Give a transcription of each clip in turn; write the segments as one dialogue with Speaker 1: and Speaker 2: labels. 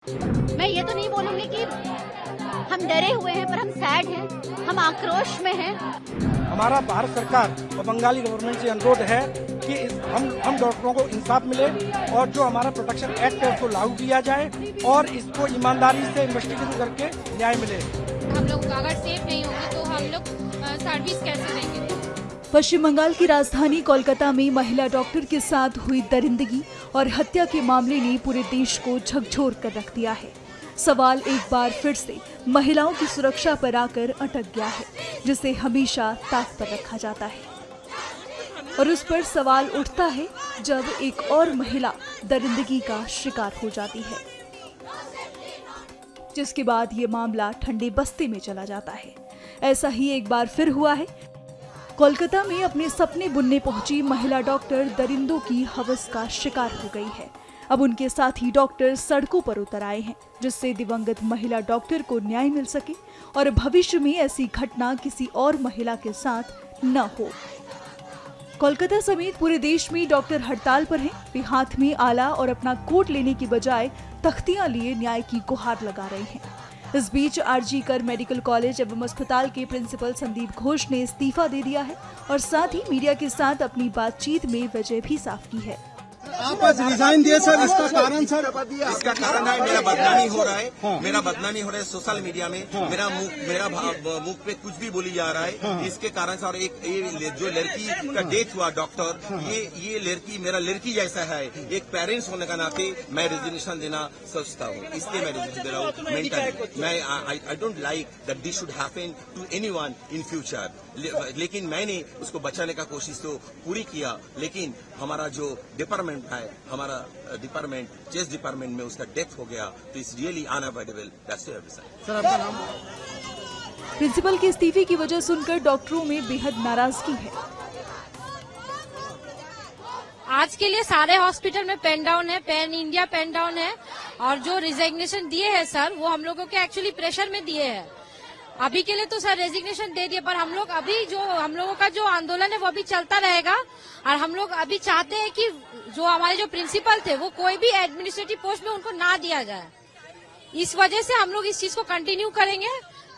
Speaker 1: मैं ये तो नहीं बोलूंगी कि हम डरे हुए हैं, पर हम सैड हैं, हम आक्रोश में हैं।
Speaker 2: हमारा भारत सरकार और बंगाली गवर्नमेंट से अनुरोध है कि हम डॉक्टरों को इंसाफ मिले और जो हमारा प्रोटेक्शन एक्ट है उसको लागू किया जाए और इसको ईमानदारी से इन्वेस्टिगेशन करके न्याय मिले।
Speaker 3: हम लोग अगर सेफ नहीं होंगे तो हम लोग सर्विस कैसे देंगे?
Speaker 4: पश्चिम बंगाल की राजधानी कोलकाता में महिला डॉक्टर के साथ हुई दरिंदगी और हत्या के मामले ने पूरे देश को झकझोर कर रख दिया है। सवाल एक बार फिर से महिलाओं की सुरक्षा पर आकर अटक गया है, जिसे हमेशा ताक पर रखा जाता है। और उस पर सवाल उठता है जब एक और महिला दरिंदगी का शिकार हो जाती है, जिसके बाद ये मामला ठंडे बस्ते में चला जाता है। ऐसा ही एक बार फिर हुआ है। कोलकाता में अपने सपने बुनने पहुंची महिला डॉक्टर दरिंदों की हवस का शिकार हो गई है। अब उनके साथी डॉक्टर सड़कों पर उतर आए हैं, जिससे दिवंगत महिला डॉक्टर को न्याय मिल सके और भविष्य में ऐसी घटना किसी और महिला के साथ न हो। कोलकाता समेत पूरे देश में डॉक्टर हड़ताल पर हैं। वे हाथ में आला और अपना कोट लेने की बजाय तख्तियां लिए न्याय की गुहार लगा रहे हैं। इस बीच आरजी कर मेडिकल कॉलेज एवं अस्पताल के प्रिंसिपल संदीप घोष ने इस्तीफा दे दिया है और साथ ही मीडिया के साथ अपनी बातचीत में वजह भी साफ की है।
Speaker 5: आप आज रिजाइन दिए सर, इसका कारण सर?
Speaker 6: इसका कारण है मेरा बदनामी हो रहा है। हाँ। मेरा बदनामी हो रहा है सोशल मीडिया में। हाँ। मेरा मुख पे कुछ भी बोली जा रहा है। हाँ। इसके कारण से और एक जो लड़की का डेथ हुआ डॉक्टर, हाँ। ये लड़की मेरा लड़की जैसा है। एक पेरेंट्स होने का नाते मैं रेजिग्नेशन देना सोचता हूँ, इसलिए मैं रेजिग्नेशन दे रहा हूँ। मेंटली मैं I don't like that this should happen to anyone in future. लेकिन मैंने उसको बचाने का कोशिश तो पूरी किया, लेकिन हमारा जो डिपार्टमेंट है, हमारा डिपार्टमेंट चेस्ट डिपार्टमेंट में उसका डेथ हो गया, तो it's really unavoidable. That's
Speaker 5: sir आपका नाम?
Speaker 4: प्रिंसिपल के इस्तीफे की वजह सुनकर डॉक्टरों में बेहद नाराजगी है।
Speaker 3: आज के लिए सारे हॉस्पिटल में पेन डाउन है, पैन इंडिया पेन डाउन है। और जो रिजिग्नेशन दिए हैं सर, वो हम लोगों के एक्चुअली प्रेशर में दिए हैं। अभी के लिए तो सर रेजिग्नेशन दे दिए, पर हम लोग अभी जो हम लोगों का जो आंदोलन है वो अभी चलता रहेगा। और हम लोग अभी चाहते हैं कि जो हमारे जो प्रिंसिपल थे वो कोई भी एडमिनिस्ट्रेटिव पोस्ट में उनको ना दिया जाए। इस वजह से हम लोग इस चीज को कंटिन्यू करेंगे।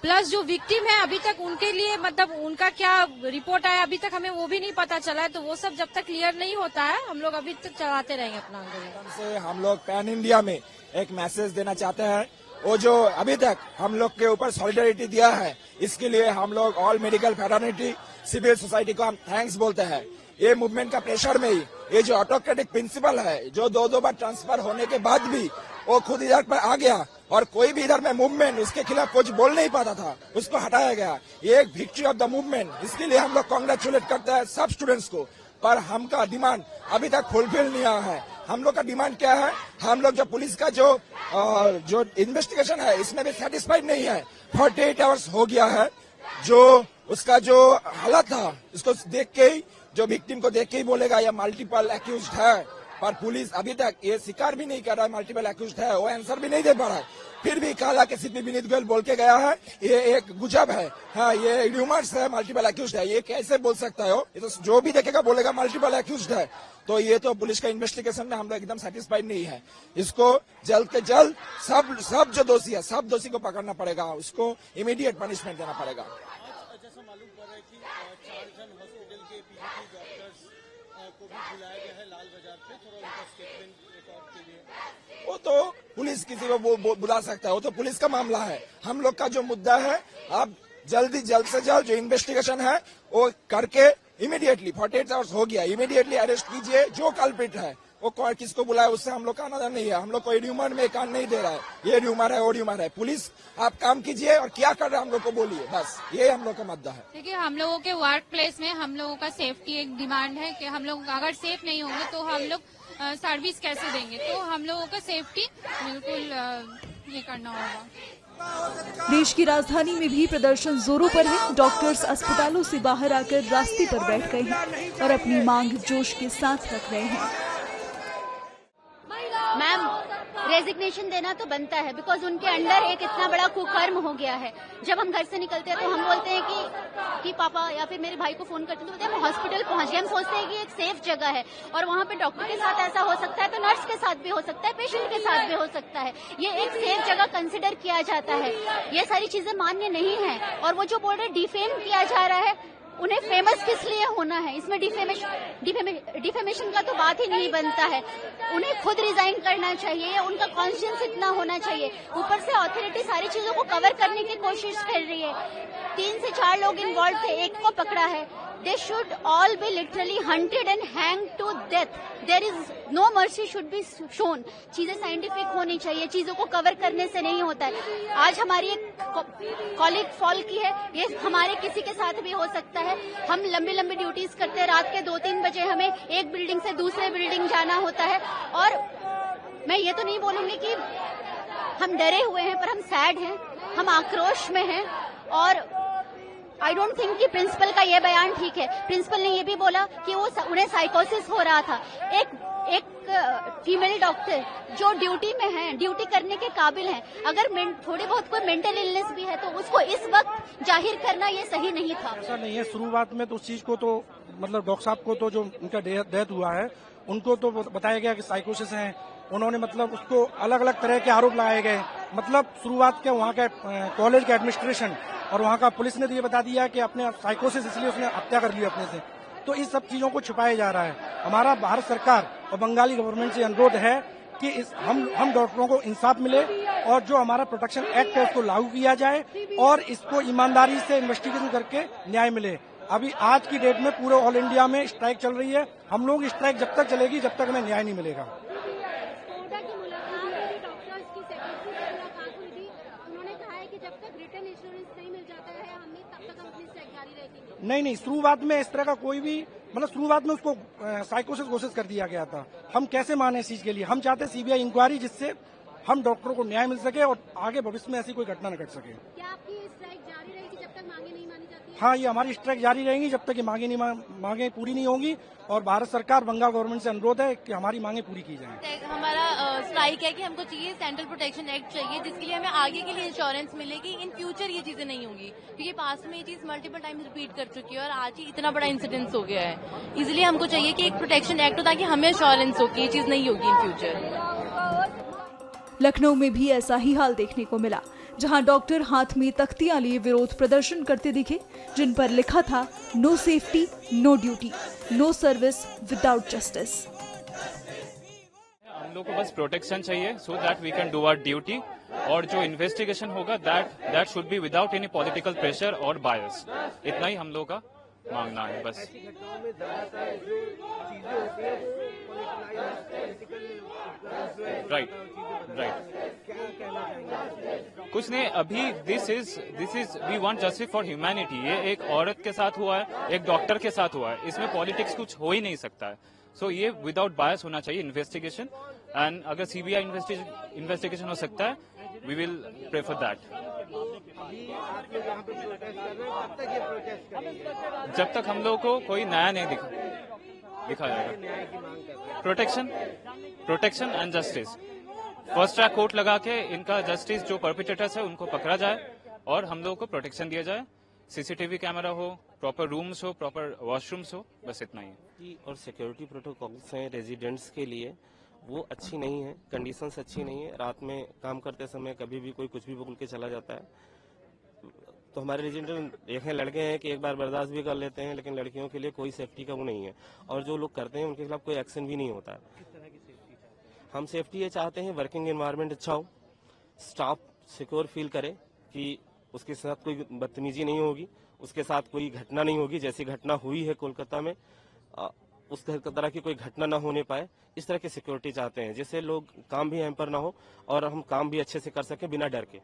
Speaker 3: प्लस जो विक्टिम है अभी तक उनके लिए मतलब उनका क्या रिपोर्ट आया अभी तक हमें वो भी नहीं पता चला है, तो वो सब जब तक क्लियर नहीं होता है हम लोग अभी तक चलाते रहेंगे अपना आंदोलन।
Speaker 2: हम लोग पैन इंडिया में एक मैसेज देना चाहते हैं। वो जो अभी तक हम लोग के ऊपर सॉलिडारिटी दिया है, इसके लिए हम लोग all medical fraternity civil society को हम थैंक्स बोलते हैं। ये मूवमेंट का प्रेशर में ही ये जो ऑटोक्रेटिक प्रिंसिपल है, जो दो बार ट्रांसफर होने के बाद भी वो खुद इधर पर आ गया और कोई भी इधर में मूवमेंट उसके खिलाफ कुछ बोल नहीं पाता था, उसको हटाया गया। ये एक विक्ट्री ऑफ द मूवमेंट, इसके लिए हम लोग कांग्रेचुलेट करते हैं सब स्टूडेंट्स को। पर हमका डिमांड अभी तक फुलफिल नहीं हुआ है। हम लोग का डिमांड क्या है? हम लोग जो पुलिस का जो इन्वेस्टिगेशन है इसमें भी सेटिस्फाइड नहीं है। 48 आवर्स हो गया है, जो उसका जो हालत था उसको देख के ही, जो विक्टिम को देख के ही बोलेगा ये मल्टीपल एक्यूज्ड है, पर पुलिस अभी तक ये स्वीकार भी नहीं कर रहा है मल्टीपल एक्यूज्ड है, वो आंसर भी नहीं दे पा रहा है। फिर भी कहा कि सीपी विनीत गोयल बोल के गया है ये एक गुजब है, हाँ ये र्यूमर्स है, मल्टीपल एक्यूज्ड है। ये कैसे बोल सकता है? ये तो जो भी देखेगा बोलेगा मल्टीपल एक्यूज्ड है। तो ये तो पुलिस का इन्वेस्टिगेशन में हम लोग एकदम सेटिस्फाइड नहीं है। इसको जल्द से जल्द सब जो दोषी है सब दोषी को पकड़ना पड़ेगा, उसको इमीडिएट पनिशमेंट देना पड़ेगा।
Speaker 5: जैसा मालूम पड़ रहा है कि 4 जन हॉस्पिटल के पीजीटी डॉक्टर्स को भी बुलाया गया है लाल बाजार पे, थोड़ा उनका स्टेटमेंट रिकॉर्ड के लिए।
Speaker 2: वो तो पुलिस किसी को बुला सकता है, वो तो पुलिस का मामला है। हम लोग का जो मुद्दा है, आप जल्द से जल्द जो इन्वेस्टिगेशन है वो करके इमीडिएटली 48 आवर्स हो गया, इमीडिएटली अरेस्ट कीजिए जो कल्प्रिट है। वो किसको बुलाया उससे हम लोग का आना नहीं है। हम लोग कोई र्यूमर में कान नहीं दे रहा है, ये र्यूमर है वो र्यूमर है। पुलिस आप काम कीजिए और क्या कर रहे हैं हम लोग को बोलिए, बस ये हम लोग का मुद्दा है।
Speaker 3: देखिए हम लोगों के वर्क प्लेस में हम लोगों का सेफ्टी एक डिमांड है कि हम लोग अगर सेफ नहीं होंगे तो हम लोग सर्विस कैसे देंगे। तो हम लोगों का सेफ्टी बिल्कुल ये करना होगा।
Speaker 4: देश की राजधानी में भी प्रदर्शन जोरों पर है। डॉक्टर्स अस्पतालों से बाहर आकर रास्ते पर बैठ गए हैं और अपनी मांग जोश के साथ रख रहे हैं।
Speaker 1: मैम, रेजिग्नेशन देना तो बनता है, बिकॉज उनके अंडर एक इतना बड़ा कुकर्म हो गया है। जब हम घर से निकलते हैं तो हम बोलते हैं कि पापा या फिर मेरे भाई को फोन करते हैं तो बोलते हैं हम हॉस्पिटल पहुंच गए। हम सोचते हैं कि एक सेफ जगह है और वहां पे डॉक्टर के साथ ऐसा हो सकता है तो नर्स के साथ भी हो सकता है, पेशेंट के साथ भी हो सकता है। ये एक सेफ जगह कंसिडर किया जाता है। ये सारी चीजें मान्य नहीं है। और वो जो बोल रहे डिफेम किया जा रहा है, उन्हें फेमस किस लिए होना है? इसमें डिफेमेशन का तो बात ही नहीं बनता है। उन्हें खुद रिजाइन करना चाहिए, उनका कॉन्शियंस इतना होना चाहिए। ऊपर से अथॉरिटी सारी चीजों को कवर करने की कोशिश कर रही है। 3 से 4 लोग इन्वॉल्व थे, एक को पकड़ा है। They should all be literally hunted and hanged to death. There is no mercy should be shown. चीजें साइंटिफिक होनी चाहिए, चीजों को कवर करने से नहीं होता है। आज हमारी एक कॉलीग फॉल की है, ये हमारे किसी के साथ भी हो सकता है। हम लंबी लंबी ड्यूटीज करते हैं, रात के 2-3 बजे हमें एक बिल्डिंग से दूसरे बिल्डिंग जाना होता है। और मैं ये तो नहीं बोलूंगी कि हम डरे हुए हैं, पर हम सैड हैं, हम आक्रोश में हैं। और आई डोंट थिंक कि प्रिंसिपल का ये बयान ठीक है। प्रिंसिपल ने ये भी बोला कि वो उन्हें साइकोसिस हो रहा था। एक फीमेल डॉक्टर जो ड्यूटी में है, ड्यूटी करने के काबिल है, अगर थोड़ी बहुत कोई मेंटल इलनेस भी है तो उसको इस वक्त जाहिर करना ये सही नहीं था।
Speaker 7: ऐसा नहीं है, शुरुआत में तो उस चीज को तो मतलब डॉक्टर साहब को तो जो उनका डेथ हुआ है उनको तो बताया गया कि साइकोसिस है। उन्होंने मतलब उसको अलग अलग तरह के आरोप लगाए गए। मतलब शुरुआत के वहाँ के कॉलेज के एडमिनिस्ट्रेशन और वहाँ का पुलिस ने तो ये बता दिया कि अपने साइकोसिस इसलिए उसने हत्या कर ली अपने से। तो इस सब चीजों को छुपाया जा रहा है। हमारा भारत सरकार और बंगाली गवर्नमेंट से अनुरोध है कि हम डॉक्टरों को इंसाफ मिले और जो हमारा प्रोटेक्शन एक्ट है उसको लागू किया जाए और इसको ईमानदारी से इन्वेस्टिगेशन करके न्याय मिले। अभी आज की डेट में पूरे ऑल इंडिया में स्ट्राइक चल रही है। हम लोग स्ट्राइक जब तक चलेगी जब तक हमें न्याय नहीं मिलेगा। नहीं, शुरुआत में इस तरह का कोई भी मतलब शुरुआत में उसको साइकोसिस घोषित कर दिया गया था। हम कैसे माने इस चीज के लिए? हम चाहते सीबीआई इंक्वायरी जिससे हम डॉक्टरों को न्याय मिल सके और आगे भविष्य में ऐसी कोई घटना न घट सके।
Speaker 1: क्या आपकी स्ट्राइक जारी रहेगी जब तक मांगे नहीं मानी जाती?
Speaker 7: हाँ, ये हमारी स्ट्राइक जारी रहेगी जब तक ये मांगे पूरी नहीं होंगी। और भारत सरकार बंगाल गवर्नमेंट से अनुरोध है कि हमारी मांगे पूरी की जाए।
Speaker 8: हमारा स्ट्राइक है कि हमको चाहिए सेंट्रल प्रोटेक्शन एक्ट चाहिए, जिसके लिए हमें आगे के लिए इंश्योरेंस मिलेगी। इन फ्यूचर ये चीजें नहीं होंगी, क्योंकि पास्ट में ये चीज मल्टीपल टाइम्स रिपीट कर चुकी है और आज ही इतना बड़ा इंसिडेंस हो गया है। इसलिए हमको चाहिए कि एक प्रोटेक्शन एक्ट हो ताकि हमें इंश्योरेंस हो कि ये चीज नहीं होगी इन फ्यूचर।
Speaker 4: लखनऊ में भी ऐसा ही हाल देखने को मिला, जहां डॉक्टर हाथ में तख्तियां लिए विरोध प्रदर्शन करते दिखे, जिन पर लिखा था no safety no duty, no service without justice.
Speaker 9: हम लोग को बस प्रोटेक्शन चाहिए so that we can do our duty, और जो इन्वेस्टिगेशन होगा that should be without any political pressure और बायस। इतना ही हम लोग का मांगना है बस। राइट। कुछ नहीं, अभी this is we want justice for humanity. ये एक औरत के साथ हुआ है, एक डॉक्टर के साथ हुआ है, इसमें पॉलिटिक्स कुछ हो ही नहीं सकता है। सो ये विदाउट बायस होना चाहिए इन्वेस्टिगेशन, एंड अगर सीबीआई इन्वेस्टिगेशन हो सकता है वी विल प्रेफर दैट। जब तक हम लोग को कोई नया नहीं दिखा जाएगा। Protection and justice, first track court लगा के इनका जस्टिस जो परपिट्रेटर्स है उनको पकड़ा जाए और हम लोग को प्रोटेक्शन दिया जाए। सीसीटीवी कैमरा हो, प्रॉपर रूम्स हो, प्रॉपर वॉशरूम्स हो, बस इतना ही।
Speaker 10: और सिक्योरिटी प्रोटोकॉल्स हैं रेजिडेंट्स के लिए, वो अच्छी नहीं है, कंडीशंस अच्छी नहीं है। रात में काम करते समय कभी भी कोई कुछ भी बोल के चला जाता है। तो हमारे रेजिडेंट देखें लड़के हैं कि एक बार बर्दाश्त भी कर लेते हैं, लेकिन लड़कियों के लिए कोई सेफ्टी का वो नहीं है, और जो लोग करते हैं उनके खिलाफ कोई एक्शन भी नहीं होता है। हम सेफ्टी ये चाहते हैं वर्किंग एनवायरनमेंट अच्छा हो, स्टाफ सिक्योर फील करे कि उसके साथ कोई बदतमीजी नहीं होगी, उसके साथ कोई घटना नहीं होगी। जैसी घटना हुई है कोलकाता में, उस तरह की कोई घटना ना होने पाए, इस तरह की सिक्योरिटी चाहते हैं, जिससे लोग काम भी हैम्पर ना हो और हम काम भी अच्छे से कर सकें बिना डर के।